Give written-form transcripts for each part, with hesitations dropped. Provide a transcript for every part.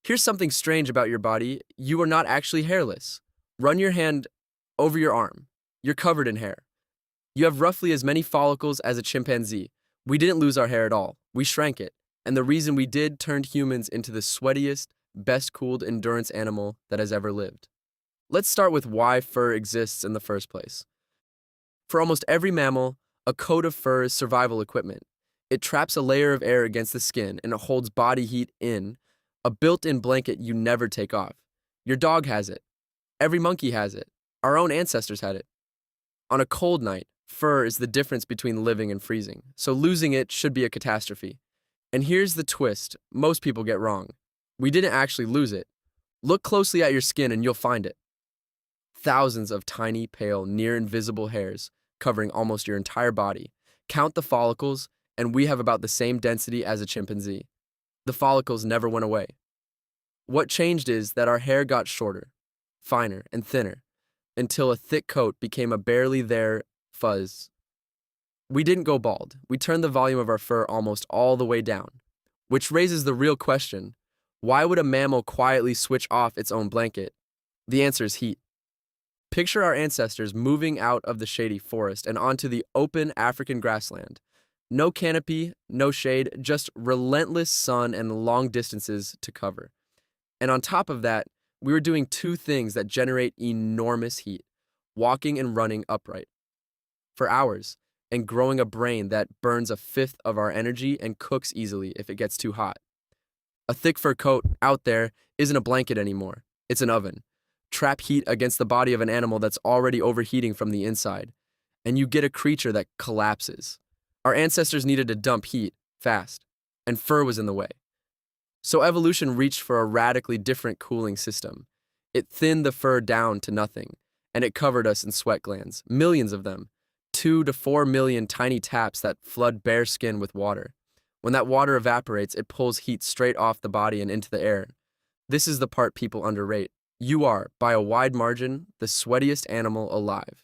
Here's something strange about your body. You are not actually hairless. Run your hand over your arm. You're covered in hair. You have roughly as many follicles as a chimpanzee. We didn't lose our hair at all. We shrank it. And the reason we did turned humans into the sweatiest, best cooled endurance animal that has ever lived. Let's start with why fur exists in the first place. For almost every mammal, a coat of fur is survival equipment. It traps a layer of air against the skin and it holds body heat in, a built-in blanket you never take off. Your dog has it. Every monkey has it. Our own ancestors had it. On a cold night, fur is the difference between living and freezing, so losing it should be a catastrophe. And here's the twist most people get wrong. We didn't actually lose it. Look closely at your skin and you'll find it. Thousands of tiny, pale, near-invisible hairs covering almost your entire body. Count the follicles, and we have about the same density as a chimpanzee. The follicles never went away. What changed is that our hair got shorter, finer, and thinner, until a thick coat became a barely there fuzz. We didn't go bald. We turned the volume of our fur almost all the way down. Which raises the real question, why would a mammal quietly switch off its own blanket? The answer is heat. Picture our ancestors moving out of the shady forest and onto the open African grassland. No canopy, no shade, just relentless sun and long distances to cover. And on top of that, we were doing two things that generate enormous heat: walking and running upright for hours, and growing a brain that burns a fifth of our energy and cooks easily if it gets too hot. A thick fur coat out there isn't a blanket anymore. It's an oven. Trap heat against the body of an animal that's already overheating from the inside, and you get a creature that collapses. Our ancestors needed to dump heat fast, and fur was in the way. So evolution reached for a radically different cooling system. It thinned the fur down to nothing, and it covered us in sweat glands, millions of them, 2 to 4 million tiny taps that flood bare skin with water. When that water evaporates, it pulls heat straight off the body and into the air. This is the part people underrate. You are, by a wide margin, the sweatiest animal alive.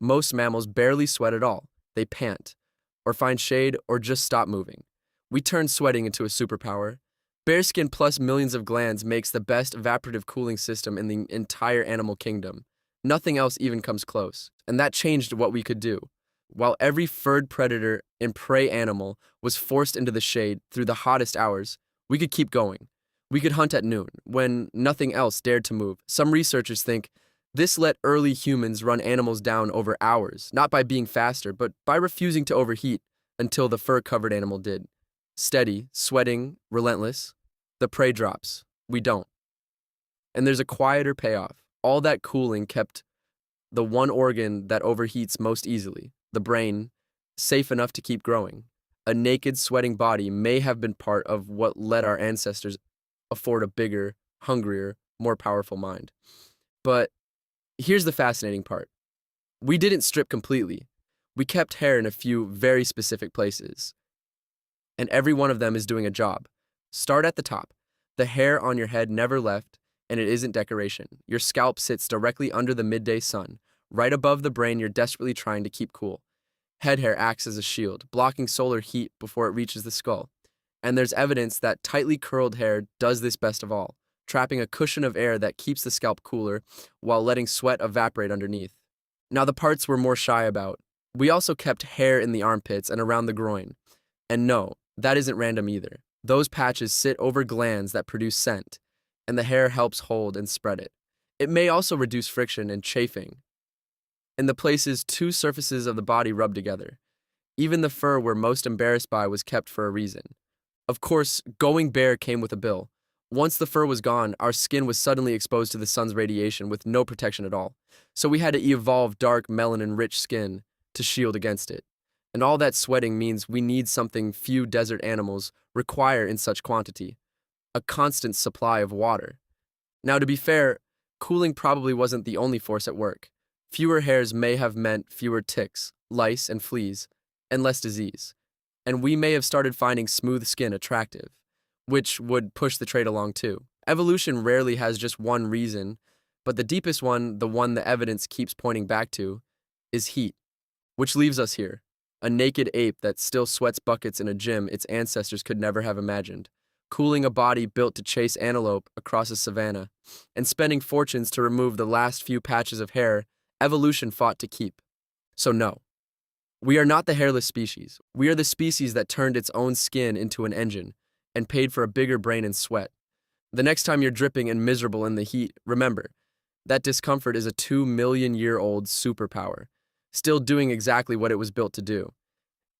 Most mammals barely sweat at all. They pant, or find shade, or just stop moving. We turn sweating into a superpower. Bare skin plus millions of glands makes the best evaporative cooling system in the entire animal kingdom. Nothing else even comes close. And that changed what we could do. While every furred predator and prey animal was forced into the shade through the hottest hours, we could keep going. We could hunt at noon, when nothing else dared to move. Some researchers think this let early humans run animals down over hours, not by being faster, but by refusing to overheat until the fur-covered animal did. Steady, sweating, relentless. The prey drops. We don't. And there's a quieter payoff. All that cooling kept the one organ that overheats most easily, the brain, safe enough to keep growing. A naked, sweating body may have been part of what let our ancestors afford a bigger, hungrier, more powerful mind. But here's the fascinating part. We didn't strip completely. We kept hair in a few very specific places. And every one of them is doing a job. Start at the top. The hair on your head never left, and it isn't decoration. Your scalp sits directly under the midday sun. Right above the brain you're desperately trying to keep cool. Head hair acts as a shield, blocking solar heat before it reaches the skull. And there's evidence that tightly curled hair does this best of all, trapping a cushion of air that keeps the scalp cooler while letting sweat evaporate underneath. Now the parts we're more shy about. We also kept hair in the armpits and around the groin. And no, that isn't random either. Those patches sit over glands that produce scent, and the hair helps hold and spread it. It may also reduce friction and chafing in the places two surfaces of the body rub together. Even the fur we're most embarrassed by was kept for a reason. Of course, going bare came with a bill. Once the fur was gone, our skin was suddenly exposed to the sun's radiation with no protection at all. So we had to evolve dark, melanin-rich skin to shield against it. And all that sweating means we need something few desert animals require in such quantity: a constant supply of water. Now, to be fair, cooling probably wasn't the only force at work. Fewer hairs may have meant fewer ticks, lice, and fleas, and less disease. And we may have started finding smooth skin attractive, which would push the trade along too. Evolution rarely has just one reason, but the deepest one, the one the evidence keeps pointing back to, is heat. Which leaves us here, a naked ape that still sweats buckets in a gym its ancestors could never have imagined. cooling a body built to chase antelope across a savannah, and spending fortunes to remove the last few patches of hair evolution fought to keep. So no, we are not the hairless species. We are the species that turned its own skin into an engine and paid for a bigger brain and sweat. The next time you're dripping and miserable in the heat, remember, that discomfort is a 2 million-year-old superpower, still doing exactly what it was built to do.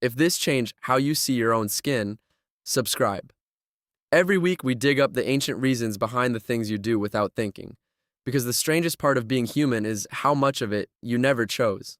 If this changed how you see your own skin, subscribe. Every week we dig up the ancient reasons behind the things you do without thinking, because the strangest part of being human is how much of it you never chose.